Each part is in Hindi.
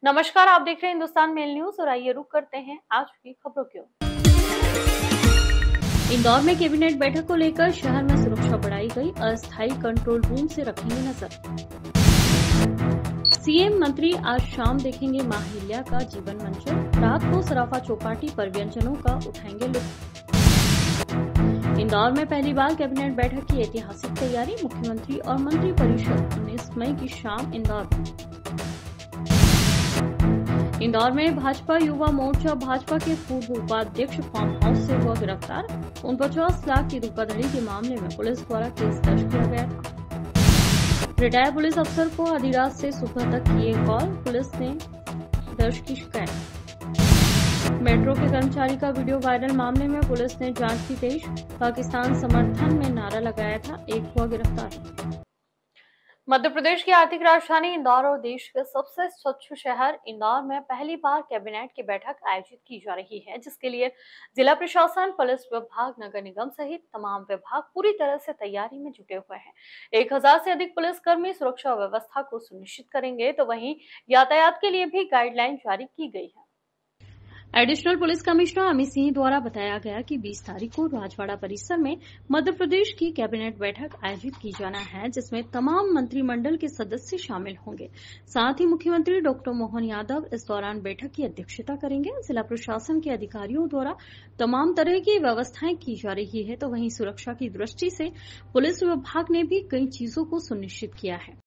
नमस्कार, आप देख रहे हैं हिंदुस्तान मेल न्यूज और आइए रुक करते हैं आज की खबरों की ओर। इंदौर में कैबिनेट बैठक को लेकर शहर में सुरक्षा बढ़ाई गई। अस्थायी कंट्रोल रूम से रखेंगे नजर। सीएम मंत्री आज शाम देखेंगे मां अहिल्या का जीवन मंचन। रात को सराफा चौपाटी पर व्यंजनों का उठाएंगे लुत्फ। इंदौर में पहली बार कैबिनेट बैठक की ऐतिहासिक तैयारी। मुख्यमंत्री और मंत्री परिषद 19 मई की शाम इंदौर में। इंदौर में भाजपा युवा मोर्चा भाजपा के पूर्व उपाध्यक्ष फार्म हाउस से हुआ गिरफ्तार। 49 लाख की धोखाधड़ी के मामले में पुलिस द्वारा केस दर्ज किया गया था। रिटायर्ड पुलिस अफसर को आधी रात से सुबह तक किए कॉल, पुलिस ने दर्ज की शिकायत। मेट्रो के कर्मचारी का वीडियो वायरल मामले में पुलिस ने जांच की तेज। पाकिस्तान समर्थन में नारा लगाया था, एक हुआ गिरफ्तार। मध्य प्रदेश की आर्थिक राजधानी इंदौर और देश के सबसे स्वच्छ शहर इंदौर में पहली बार कैबिनेट की बैठक आयोजित की जा रही है, जिसके लिए जिला प्रशासन, पुलिस विभाग, नगर निगम सहित तमाम विभाग पूरी तरह से तैयारी में जुटे हुए हैं। 1000 से अधिक पुलिसकर्मी सुरक्षा व्यवस्था को सुनिश्चित करेंगे, तो वहीं यातायात के लिए भी गाइडलाइन जारी की गई है। Additional police commissioner Amit Singh द्वारा बताया गया कि 20 तारीख को राजवाड़ा परिसर में मध्य प्रदेश की कैबिनेट बैठक आयोजित की जाना है, जिसमें तमाम मंत्रिमंडल के सदस्य शामिल होंगे। साथ ही मुख्यमंत्री डॉक्टर मोहन यादव इस दौरान बैठक की अध्यक्षता करेंगे। जिला प्रशासन के अधिकारियों द्वारा तमाम तरह की व्यवस्थाएं की जा रही है, तो वहीं सुरक्षा की दृष्टि से पुलिस विभाग ने भी कई चीजों को सुनिश्चित किया है।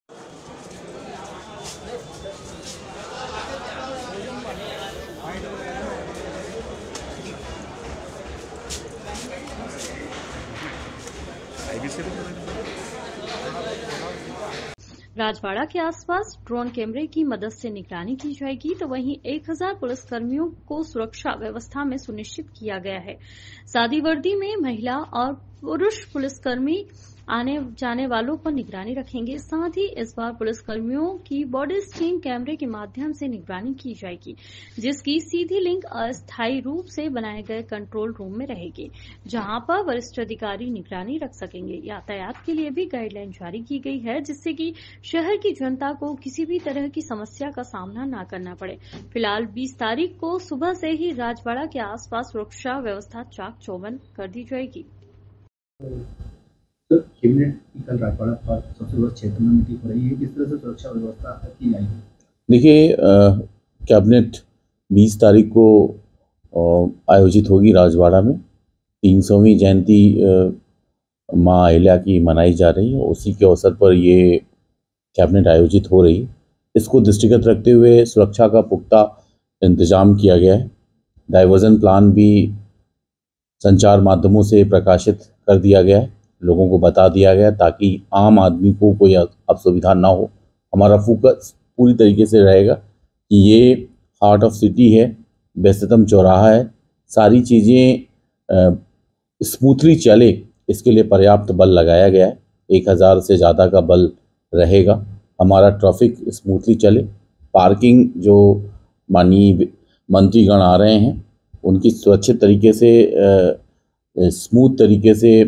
राजवाड़ा के आसपास ड्रोन कैमरे की मदद से निगरानी की जाएगी, तो वहीं 1000 पुलिसकर्मियों को सुरक्षा व्यवस्था में सुनिश्चित किया गया है। सादी वर्दी में महिला और पुरुष पुलिसकर्मी आने जाने वालों पर निगरानी रखेंगे। साथ ही इस बार पुलिसकर्मियों की बॉडी स्कैन कैमरे के माध्यम से निगरानी की जाएगी, जिसकी सीधी लिंक अस्थायी रूप से बनाए गए कंट्रोल रूम में रहेगी, जहां पर वरिष्ठ अधिकारी निगरानी रख सकेंगे। यातायात के लिए भी गाइडलाइन जारी की गई है, जिससे कि शहर की जनता को किसी भी तरह की समस्या का सामना न करना पड़े। फिलहाल 20 तारीख को सुबह से ही राजवाड़ा के आसपास सुरक्षा व्यवस्था चाक चौबंद कर दी जाएगी। कैबिनेट की कल राजवाड़ा पर सबसे बड़ा क्षेत्र में मीटिंग हो रही है, किस तरह से सुरक्षा व्यवस्था की जाएगी? देखिए, कैबिनेट 20 तारीख को आयोजित होगी राजवाड़ा में। 300वीं जयंती मां अहिल्या की मनाई जा रही है, उसी के अवसर पर ये कैबिनेट आयोजित हो रही है। इसको दृष्टिगत रखते हुए सुरक्षा का पुख्ता इंतजाम किया गया है। डाइवर्जन प्लान भी संचार माध्यमों से प्रकाशित कर दिया गया है, लोगों को बता दिया गया, ताकि आम आदमी को कोई असुविधा ना हो। हमारा फोकस पूरी तरीके से रहेगा कि ये हार्ट ऑफ सिटी है, व्यस्ततम चौराहा है, सारी चीज़ें स्मूथली चले, इसके लिए पर्याप्त बल लगाया गया है। 1000 से ज़्यादा का बल रहेगा। हमारा ट्रैफिक स्मूथली चले। पार्किंग जो माननीय मंत्रीगण आ रहे हैं, उनकी सुरक्षित तरीके से स्मूथ तरीके से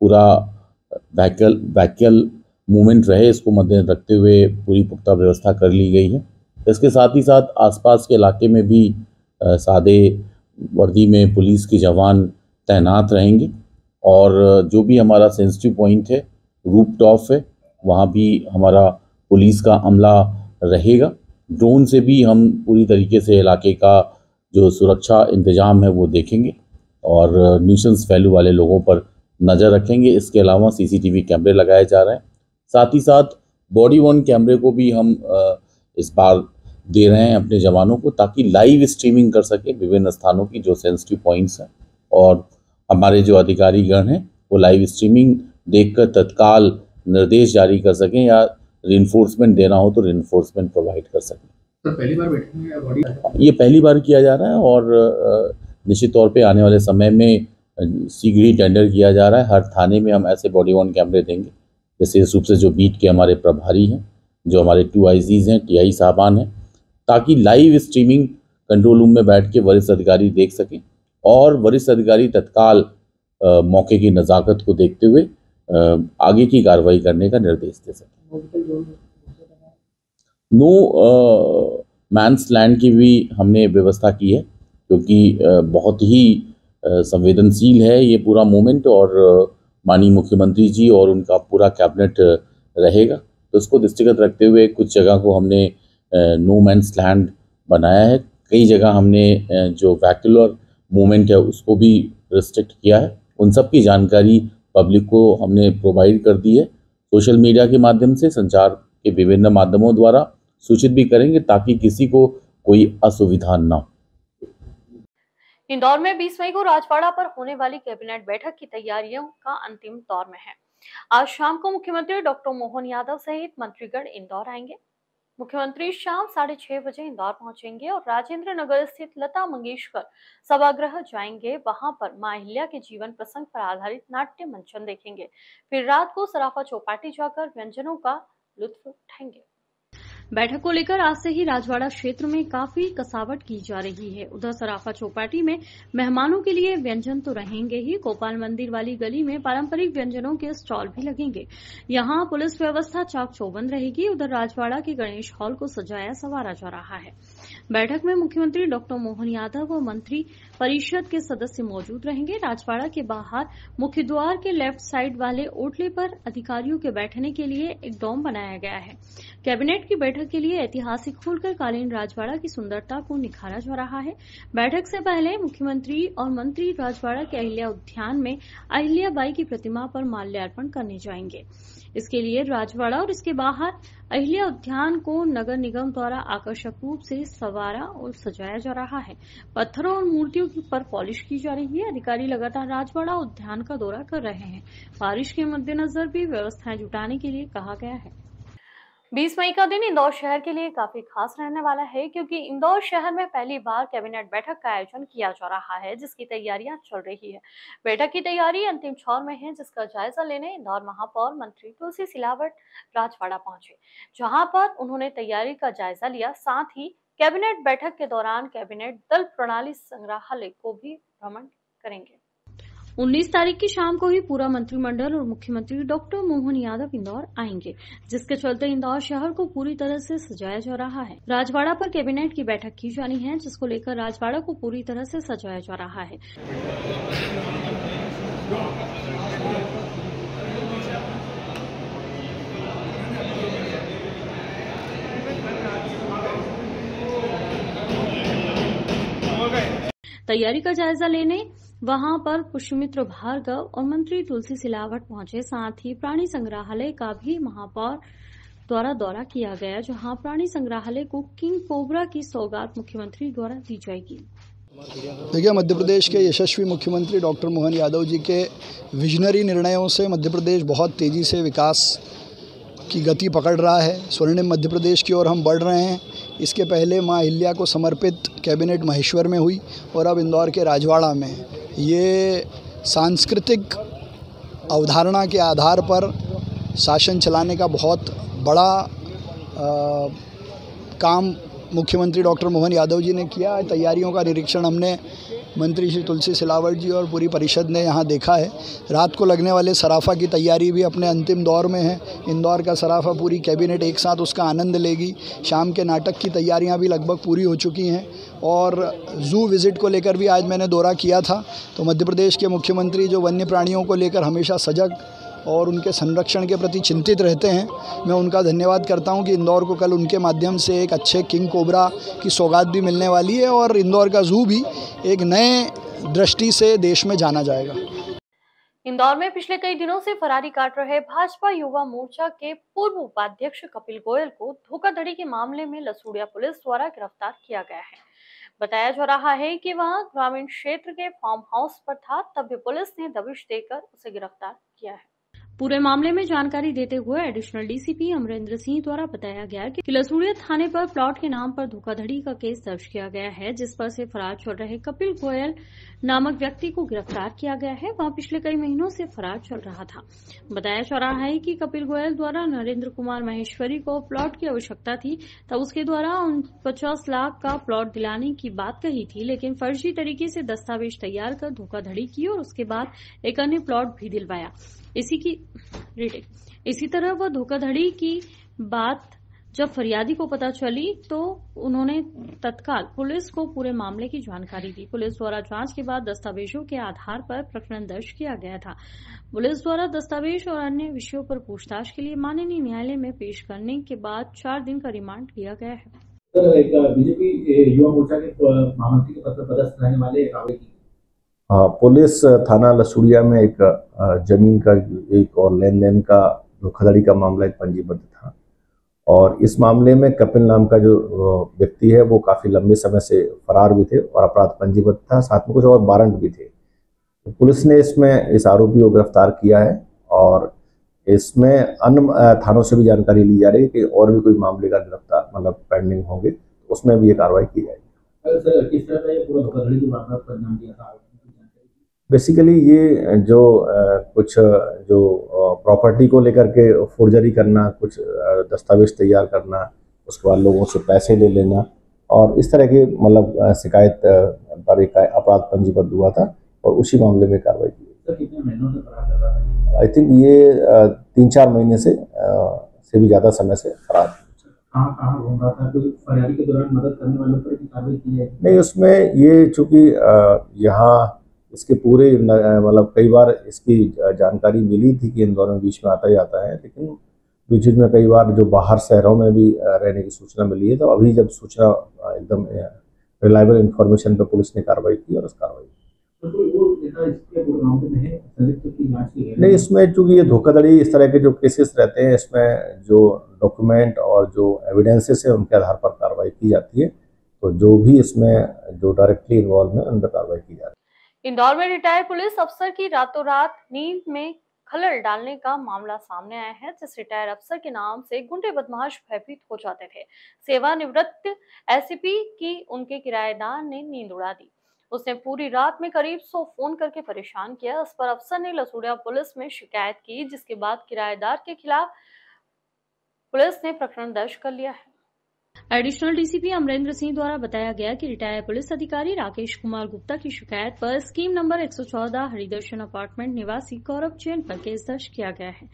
पूरा व्हीकल मूवमेंट रहे, इसको मद्देनजर रखते हुए पूरी पुख्ता व्यवस्था कर ली गई है। इसके साथ ही साथ आसपास के इलाके में भी सादे वर्दी में पुलिस के जवान तैनात रहेंगे, और जो भी हमारा सेंसिटिव पॉइंट है, रूफ टॉप है, वहाँ भी हमारा पुलिस का अमला रहेगा। ड्रोन से भी हम पूरी तरीके से इलाके का जो सुरक्षा इंतजाम है वो देखेंगे और न्यूसेंस वैल्यू वाले लोगों पर नज़र रखेंगे। इसके अलावा सीसीटीवी कैमरे लगाए जा रहे हैं। साथ ही साथ बॉडी वर्न कैमरे को भी हम इस बार दे रहे हैं अपने जवानों को, ताकि लाइव स्ट्रीमिंग कर सके विभिन्न स्थानों की जो सेंसिटिव पॉइंट्स हैं, और हमारे जो अधिकारीगण हैं वो लाइव स्ट्रीमिंग देखकर तत्काल निर्देश जारी कर सकें, या रिइंफोर्समेंट देना हो तो रिइंफोर्समेंट प्रोवाइड कर सकें। तो पहली बार बैठेंगे बॉडी? ये पहली बार किया जा रहा है, और निश्चित तौर पे आने वाले समय में शीघ्र ही टेंडर किया जा रहा है। हर थाने में हम ऐसे बॉडी वर्न कैमरे देंगे। विशेष रूप से जो बीट के हमारे प्रभारी हैं, जो हमारे 2 IGs हैं, TI साहबान हैं, ताकि लाइव स्ट्रीमिंग कंट्रोल रूम में बैठ के वरिष्ठ अधिकारी देख सकें, और वरिष्ठ अधिकारी तत्काल मौके की नज़ाकत को देखते हुए आगे की कार्रवाई करने का निर्देश दे सकें। नो मैंस लैंड की भी हमने व्यवस्था की है, क्योंकि बहुत ही संवेदनशील है ये पूरा मूवमेंट, और माननीय मुख्यमंत्री जी और उनका पूरा कैबिनेट रहेगा। तो उसको दृष्टिगत रखते हुए कुछ जगह को हमने नो मैंस लैंड बनाया है। कई जगह हमने जो वैक्यूलर मूवमेंट है उसको भी रिस्ट्रिक्ट किया है। उन सब की जानकारी पब्लिक को हमने प्रोवाइड कर दी है। सोशल मीडिया के माध्यम से, संचार के विभिन्न माध्यमों द्वारा सूचित भी करेंगे ताकि किसी को कोई असुविधा न हो। इंदौर में 20 मई को राजवाड़ा पर होने वाली कैबिनेट बैठक की तैयारियों का अंतिम दौर में है। आज शाम को मुख्यमंत्री डॉक्टर मोहन यादव सहित मंत्रीगण इंदौर आएंगे। मुख्यमंत्री शाम 6:30 बजे इंदौर पहुंचेंगे और राजेंद्र नगर स्थित लता मंगेशकर सभागृह जाएंगे। वहां पर मां अहिल्या के जीवन प्रसंग पर आधारित नाट्य मंचन देखेंगे। फिर रात को सराफा चौपाटी जाकर व्यंजनों का लुत्फ उठाएंगे। बैठक को लेकर आज से ही राजवाड़ा क्षेत्र में काफी कसावट की जा रही है। उधर सराफा चौपाटी में मेहमानों के लिए व्यंजन तो रहेंगे ही, गोपाल मंदिर वाली गली में पारंपरिक व्यंजनों के स्टॉल भी लगेंगे। यहां पुलिस व्यवस्था चाक चौबंद रहेगी। उधर राजवाड़ा के गणेश हॉल को सजाया संवारा जा रहा है। बैठक में मुख्यमंत्री डॉक्टर मोहन यादव और मंत्री परिषद के सदस्य मौजूद रहेंगे। राजवाड़ा के बाहर मुख्य द्वार के लेफ्ट साइड वाले ओटले पर अधिकारियों के बैठने के लिए एक डोम बनाया गया है। कैबिनेट की बैठक के लिए ऐतिहासिक खुलकर कालीन राजवाड़ा की सुंदरता को निखारा जा रहा है। बैठक से पहले मुख्यमंत्री और मंत्री राजवाड़ा के अहिल्या उद्यान में अहिल्याबाई की प्रतिमा पर माल्यार्पण करने जाएंगे। इसके लिए राजवाड़ा और इसके बाहर अहिल्या उद्यान को नगर निगम द्वारा आकर्षक रूप से संवारा और सजाया जा रहा है। पत्थरों और मूर्तियों पर पॉलिश की जा रही है। अधिकारी लगातार राजवाड़ा उद्यान का दौरा कर रहे हैं। बारिश के मद्देनजर भी व्यवस्थाएं जुटाने के लिए कहा गया है। 20 मई का दिन इंदौर शहर के लिए काफी खास रहने वाला है, क्योंकि इंदौर शहर में पहली बार कैबिनेट बैठक का आयोजन किया जा रहा है, जिसकी तैयारियां चल रही है। बैठक की तैयारी अंतिम छोर में है, जिसका जायजा लेने इंदौर महापौर मंत्री तुलसी सिलावट राजवाड़ा पहुंचे, जहां पर उन्होंने तैयारी का जायजा लिया। साथ ही कैबिनेट बैठक के दौरान कैबिनेट दल प्रणाली संग्रहालय को भी भ्रमण करेंगे। 19 तारीख की शाम को ही पूरा मंत्रिमंडल और मुख्यमंत्री डॉक्टर मोहन यादव इंदौर आएंगे, जिसके चलते इंदौर शहर को पूरी तरह से सजाया जा रहा है। राजवाड़ा पर कैबिनेट की बैठक की जानी है, जिसको लेकर राजवाड़ा को पूरी तरह से सजाया जा रहा है। तैयारी का जायजा लेने वहां पर पुष्यमित्र भार्गव और मंत्री तुलसी सिलावट पहुंचे। साथ ही प्राणी संग्रहालय का भी महापौर द्वारा दौरा किया गया, जहां प्राणी संग्रहालय को किंग कोबरा की सौगात मुख्यमंत्री द्वारा दी जाएगी। देखिए, मध्य प्रदेश के यशस्वी मुख्यमंत्री डॉक्टर मोहन यादव जी के विजनरी निर्णयों से मध्य प्रदेश बहुत तेज़ी से विकास की गति पकड़ रहा है। स्वर्णिम मध्य प्रदेश की ओर हम बढ़ रहे हैं। इसके पहले मां अहिल्या को समर्पित कैबिनेट महेश्वर में हुई और अब इंदौर के राजवाड़ा में। ये सांस्कृतिक अवधारणा के आधार पर शासन चलाने का बहुत बड़ा काम मुख्यमंत्री डॉक्टर मोहन यादव जी ने किया है। तैयारियों का निरीक्षण हमने मंत्री श्री तुलसी सिलावट जी और पूरी परिषद ने यहाँ देखा है। रात को लगने वाले सराफा की तैयारी भी अपने अंतिम दौर में है। इंदौर का सराफा पूरी कैबिनेट एक साथ उसका आनंद लेगी। शाम के नाटक की तैयारियाँ भी लगभग पूरी हो चुकी हैं और ज़ू विज़िट को लेकर भी आज मैंने दौरा किया था। तो मध्य प्रदेश के मुख्यमंत्री जो वन्य प्राणियों को लेकर हमेशा सजग और उनके संरक्षण के प्रति चिंतित रहते हैं, मैं उनका धन्यवाद करता हूं कि इंदौर को कल उनके माध्यम से एक अच्छे किंग कोबरा की सौगात भी मिलने वाली है और इंदौर का ज़ू भी एक नए दृष्टि से देश में जाना जाएगा। इंदौर में पिछले कई दिनों से फरारी काट रहे भाजपा युवा मोर्चा के पूर्व उपाध्यक्ष कपिल गोयल को धोखाधड़ी के मामले में लसूड़िया पुलिस द्वारा गिरफ्तार किया गया है। बताया जा रहा है कि वह ग्रामीण क्षेत्र के फार्म हाउस पर था, तब भी पुलिस ने दबिश देकर उसे गिरफ्तार किया है। पूरे मामले में जानकारी देते हुए एडिशनल डीसीपी अमरेंद्र सिंह द्वारा बताया गया कि लसूड़िया थाने पर प्लॉट के नाम पर धोखाधड़ी का केस दर्ज किया गया है, जिस पर से फरार चल रहे कपिल गोयल नामक व्यक्ति को गिरफ्तार किया गया है। वह पिछले कई महीनों से फरार चल रहा था। बताया जा रहा है कि कपिल गोयल द्वारा नरेंद्र कुमार महेश्वरी को प्लॉट की आवश्यकता थी, तब उसके द्वारा 50 लाख का प्लॉट दिलाने की बात कही थी, लेकिन फर्जी तरीके से दस्तावेज तैयार कर धोखाधड़ी की और उसके बाद एक अन्य प्लॉट भी दिलवाया। इसी तरह वह धोखाधड़ी की बात जब फरियादी को पता चली तो उन्होंने तत्काल पुलिस को पूरे मामले की जानकारी दी। पुलिस द्वारा जांच के बाद दस्तावेजों के आधार पर प्रकरण दर्ज किया गया था। पुलिस द्वारा दस्तावेज और अन्य विषयों पर पूछताछ के लिए माननीय न्यायालय में पेश करने के बाद 4 दिन का रिमांड लिया गया है। एक बीजेपी युवा मोर्चा के महामंत्री के पद पर पदस्थ रहने वाले पुलिस थाना लसूड़िया में एक जमीन का एक और लेन देन का धोखाधड़ी का मामला एक पंजीबद्ध था और इस मामले में कपिल नाम का जो व्यक्ति है वो काफ़ी लंबे समय से फरार भी थे और अपराध पंजीबद्ध था, साथ में कुछ और वारंट भी थे। तो पुलिस ने इसमें इस आरोपी को गिरफ्तार किया है और इसमें अन्य थानों से भी जानकारी ली जा रही है कि और भी कोई मामले का गिरफ्तार मतलब पेंडिंग होंगे तो उसमें भी ये कार्रवाई की जाएगी। सर, किस तरह का ये पूरा धोखाधड़ी की वारदात को अंजाम दिया था? बेसिकली ये जो कुछ जो प्रॉपर्टी को लेकर के फोर्जरी करना, कुछ दस्तावेज तैयार करना, उसके बाद लोगों से पैसे ले लेना और इस तरह के मतलब शिकायत पर एक अपराध पंजीबद्ध हुआ था और उसी मामले में कार्रवाई की। सर, कितने महीनों से फरार कर रहा था? आई थिंक ये 3-4 महीने से भी ज़्यादा समय से फरार। कहाँ घूम रहा था? कोई फरियादी के दौरान मदद करने वालों पर कार्रवाई की है? नहीं, उसमें ये चूँकि यहाँ इसके पूरे मतलब कई बार इसकी जानकारी मिली थी कि इंदौर में बीच में आता ही आता है, लेकिन बीच में कई बार जो बाहर शहरों में भी रहने की सूचना मिली है। तो अभी जब सूचना एकदम रिलायबल इन्फॉर्मेशन पर पुलिस ने कार्रवाई की और उस कार्रवाई नहीं, इसमें चूँकि ये धोखाधड़ी इस तरह के जो केसेस रहते हैं इसमें जो डॉक्यूमेंट और जो एविडेंसेस है उनके आधार पर कार्रवाई की जाती है। तो जो भी इसमें जो डायरेक्टली इन्वॉल्व है उन पर कार्रवाई की जाती है। इंदौर में रिटायर्ड पुलिस अफसर की रातों रात नींद में खलल डालने का मामला सामने आया है, जिस रिटायर्ड अफसर के नाम से गुंडे बदमाश भयभीत हो जाते थे। सेवानिवृत्त एसीपी की उनके किराएदार ने नींद उड़ा दी। उसने पूरी रात में करीब 100 फोन करके परेशान किया। इस पर अफसर ने लसूड़िया पुलिस में शिकायत की, जिसके बाद किराएदार के खिलाफ पुलिस ने प्रकरण दर्ज कर लिया है। एडिशनल डीसीपी अमरेंद्र सिंह द्वारा बताया गया कि रिटायर्ड पुलिस अधिकारी राकेश कुमार गुप्ता की शिकायत पर स्कीम नंबर 114 हरिदर्शन अपार्टमेंट निवासी गौरव जैन पर केस दर्ज किया गया है।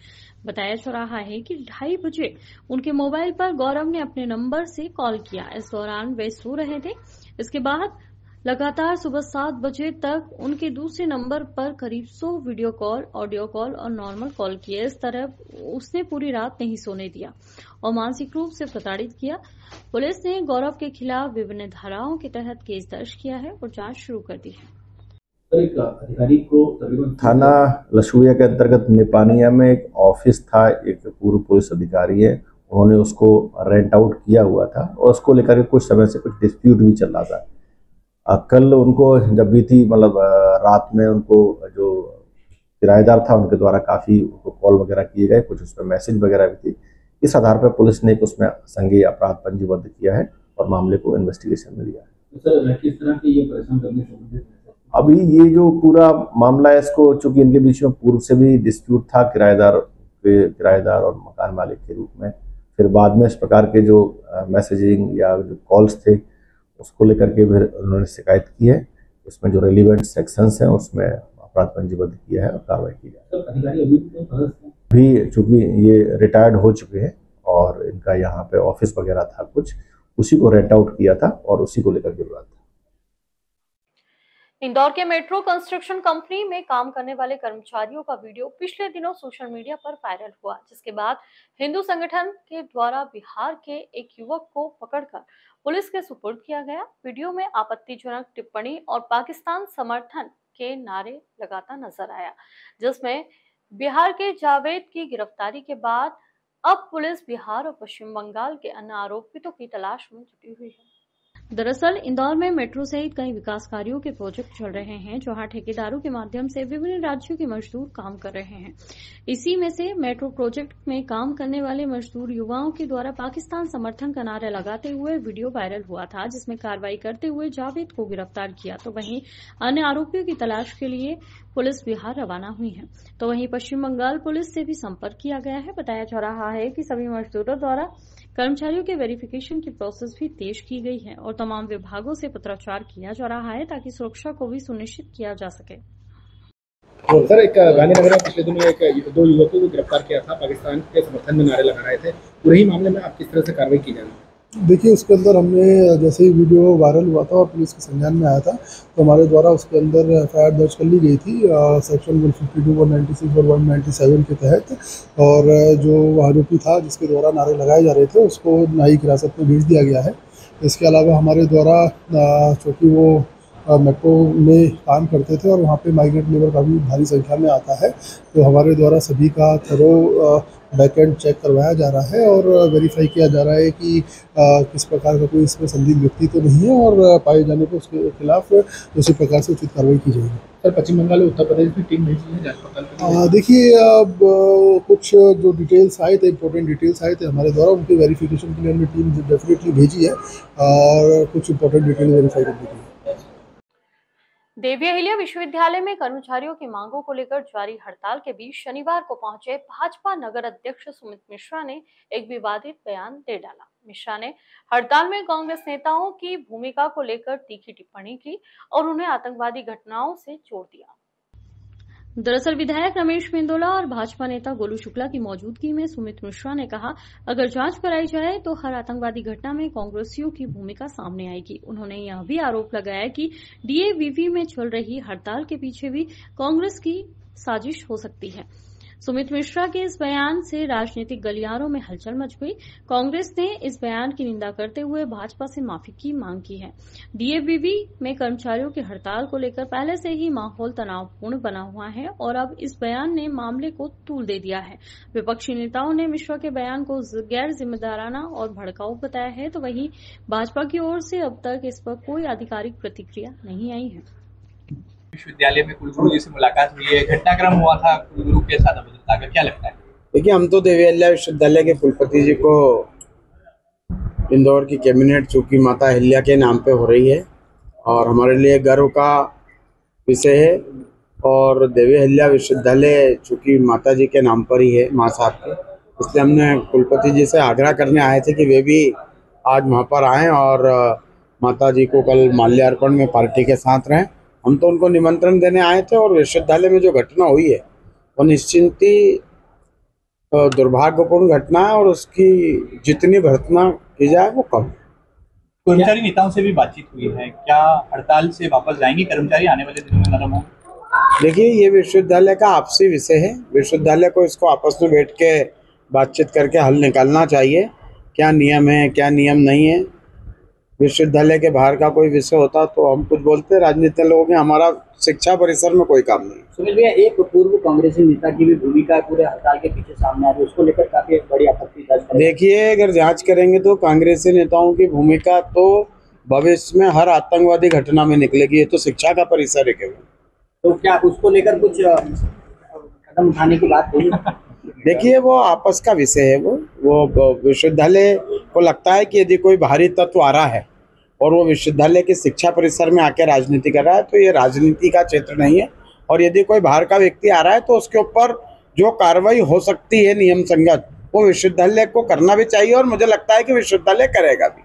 बताया जा रहा है कि 2:30 बजे उनके मोबाइल पर गौरव ने अपने नंबर से कॉल किया। इस दौरान वे सो रहे थे। इसके बाद लगातार सुबह 7 बजे तक उनके दूसरे नंबर पर करीब 100 वीडियो कॉल, ऑडियो कॉल और नॉर्मल कॉल किए। इस तरह उसने पूरी रात नहीं सोने दिया और मानसिक रूप से प्रताड़ित किया। पुलिस ने गौरव के खिलाफ विभिन्न धाराओं के तहत केस दर्ज किया है और जांच शुरू कर दी है। अधिकारी को थाना लसूड़िया के अंतर्गत निपानिया में एक ऑफिस था, एक पूर्व पुलिस अधिकारी है, उन्होंने उसको रेंट आउट किया हुआ था और उसको लेकर कुछ समय से कुछ डिस्प्यूट भी चल रहा था। कल उनको जब भी थी मतलब रात में उनको जो किराएदार था उनके द्वारा काफ़ी कॉल वगैरह किए गए, कुछ उसमें मैसेज वगैरह भी थी। इस आधार पर पुलिस ने उसमें संज्ञेय अपराध पंजीबद्ध किया है और मामले को इन्वेस्टिगेशन में लिया है। सर, किस तरह के ये परेशान करने से संबंधित अभी ये जो पूरा मामला है इसको चूंकि इनके बीच में पूर्व से भी डिस्प्यूट था किराएदार और मकान मालिक के रूप में, फिर बाद में इस प्रकार के जो मैसेजिंग या जो कॉल्स थे उसको लेकर के फिर उन्होंने शिकायत की है। इसमें जो रेलिवेंट सेक्शंस हैं उसमें अपराध पंजीबद्ध किया है और कार्रवाई की जाए। अधिकारी अभी चूंकि ये रिटायर्ड हो चुके हैं और इनका यहाँ पे ऑफिस वगैरह था कुछ, उसी को रेंट आउट किया था और उसी को लेकर के विवाद था। इंदौर के मेट्रो कंस्ट्रक्शन कंपनी में काम करने वाले कर्मचारियों का वीडियो पिछले दिनों सोशल मीडिया पर वायरल हुआ, जिसके बाद हिंदू संगठन के द्वारा बिहार के एक युवक को पकड़कर पुलिस के सुपुर्द किया गया। वीडियो में आपत्तिजनक टिप्पणी और पाकिस्तान समर्थन के नारे लगाता नजर आया, जिसमें बिहार के जावेद की गिरफ्तारी के बाद अब पुलिस बिहार और पश्चिम बंगाल के अन्य आरोपितों की तलाश में जुटी हुई है। दरअसल इंदौर में मेट्रो सहित कई विकास कार्यों के प्रोजेक्ट चल रहे हैं, जहां ठेकेदारों के माध्यम से विभिन्न राज्यों के मजदूर काम कर रहे हैं। इसी में से मेट्रो प्रोजेक्ट में काम करने वाले मजदूर युवाओं के द्वारा पाकिस्तान समर्थन का नारा लगाते हुए वीडियो वायरल हुआ था, जिसमें कार्रवाई करते हुए जावेद को गिरफ्तार किया। तो वहीं अन्य आरोपियों की तलाश के लिए पुलिस बिहार रवाना हुई है। तो वहीं पश्चिम बंगाल पुलिस से भी संपर्क किया गया है। बताया जा रहा है कि सभी मजदूरों द्वारा कर्मचारियों के वेरिफिकेशन की प्रोसेस भी तेज की गई है और तमाम विभागों से पत्राचार किया जा रहा है ताकि सुरक्षा को भी सुनिश्चित किया जा सके। तो सर, एक गांधीनगर में पिछले दिनों दो युवकों को गिरफ्तार किया था, पाकिस्तान के समर्थन में नारे लगा रहे थे। पूरे ही मामले में आप किस तरह से कार्रवाई की जाएगी? देखिए, उसके अंदर हमने जैसे ही वीडियो वायरल हुआ था और पुलिस के संज्ञान में आया था, तो हमारे द्वारा उसके अंदर एफआईआर दर्ज कर ली गई थी सेक्शन 152, 196 और 197 के तहत। और जो आरोपी था जिसके द्वारा नारे लगाए जा रहे थे उसको न्यायिक हिरासत में भेज दिया गया है। इसके अलावा हमारे द्वारा चूँकि वो मेट्रो में काम करते थे और वहाँ पे माइग्रेंट लेबर काफ़ी भारी संख्या में आता है, तो हमारे द्वारा सभी का थरो बैकएंड चेक करवाया जा रहा है और वेरीफाई किया जा रहा है कि किस प्रकार का कोई इसमें संदिग्ध व्यक्ति तो नहीं है और पाए जाने पर उसके खिलाफ उसी प्रकार से उचित कार्रवाई की जाएगी। सर, पश्चिम बंगाल और उत्तर प्रदेश में टीम भेजी है जांच पड़ताल? देखिए, अब कुछ जो डिटेल्स आए थे, इंपॉर्टेंट डिटेल्स आए थे हमारे द्वारा, उनके वेरिफिकेशन के लिए हमने टीम डेफिनेटली भेजी है और कुछ इंपॉर्टेंट डिटेल वेरीफाई करने के लिए। देवी अहिल्या विश्वविद्यालय में कर्मचारियों की मांगों को लेकर जारी हड़ताल के बीच शनिवार को पहुंचे भाजपा नगर अध्यक्ष सुमित मिश्रा ने एक विवादित बयान दे डाला। मिश्रा ने हड़ताल में कांग्रेस नेताओं की भूमिका को लेकर तीखी टिप्पणी की और उन्हें आतंकवादी घटनाओं से जोड़ दिया। दरअसल विधायक रमेश मेंदोला और भाजपा नेता गोलू शुक्ला की मौजूदगी में सुमित मिश्रा ने कहा, अगर जांच कराई जाए तो हर आतंकवादी घटना में कांग्रेसियों की भूमिका सामने आएगी। उन्होंने यह भी आरोप लगाया कि डीएवीवी में चल रही हड़ताल के पीछे भी कांग्रेस की साजिश हो सकती है। सुमित मिश्रा के इस बयान से राजनीतिक गलियारों में हलचल मच गई। कांग्रेस ने इस बयान की निंदा करते हुए भाजपा से माफी की मांग की है। डीएवीवी में कर्मचारियों की हड़ताल को लेकर पहले से ही माहौल तनावपूर्ण बना हुआ है और अब इस बयान ने मामले को तूल दे दिया है। विपक्षी नेताओं ने मिश्रा के बयान को गैर जिम्मेदाराना और भड़काऊ बताया है, तो वहीं भाजपा की ओर से अब तक इस पर कोई आधिकारिक प्रतिक्रिया नहीं आई है। विश्वविद्यालय में कुलगुरु जी से मुलाकात हुई है, घटनाक्रम हुआ था कुलगुरु के साथ अभद्रता का, क्या लगता है? देखिए, हम तो देवी अहिल्या विश्वविद्यालय के कुलपति जी को इंदौर की कैबिनेट चूँकि माता अहिल्या के नाम पे हो रही है और हमारे लिए गर्व का विषय है। और देवी अहिल्या विश्वविद्यालय चूँकि माता जी के नाम पर ही है, माँ साहब के, इसलिए हमने कुलपति जी से आग्रह करने आए थे कि वे भी आज वहाँ पर आएँ और माता जी को कल माल्यार्पण में पार्टी के साथ रहें। हम तो उनको निमंत्रण देने आए थे और विश्वविद्यालय में जो घटना हुई है वो निश्चिंत ही दुर्भाग्यपूर्ण घटना है और उसकी जितनी भर्त्सना की जाए वो कम। कर्मचारी नेताओं से भी बातचीत हुई है, क्या हड़ताल से वापस जाएंगे कर्मचारी आने वाले दिनों में? नरम हो? देखिए, ये विश्वविद्यालय का आपसी विषय है। विश्वविद्यालय को इसको आपस में बैठ के बातचीत करके हल निकालना चाहिए, क्या नियम है क्या नियम नहीं है। विश्वविद्यालय के बाहर का कोई विषय होता तो हम कुछ बोलते, राजनीतिक लोगों में हमारा शिक्षा परिसर में कोई काम नहीं। सुनील भैया, एक पूर्व कांग्रेसी नेता की भी भूमिका पूरे हड़ताल के पीछे सामने आ रही है, उसको लेकर काफी बड़ी आपत्ति दर्ज है। देखिए, अगर जांच करेंगे तो कांग्रेसी नेताओं की भूमिका तो भविष्य में हर आतंकवादी घटना में निकलेगी। ये तो शिक्षा का परिसर है केवल। तो क्या उसको लेकर कुछ कदम उठाने की बात हुई? देखिए, वो आपस का विषय है। वो विश्वविद्यालय को लगता है कि यदि कोई बाहरी तत्व आ रहा है और वो विश्वविद्यालय के शिक्षा परिसर में आकर राजनीति कर रहा है तो ये राजनीति का क्षेत्र नहीं है। और यदि कोई बाहर का व्यक्ति आ रहा है तो उसके ऊपर जो कार्रवाई हो सकती है नियम संगत, वो विश्वविद्यालय को करना भी चाहिए और मुझे लगता है कि विश्वविद्यालय करेगा भी।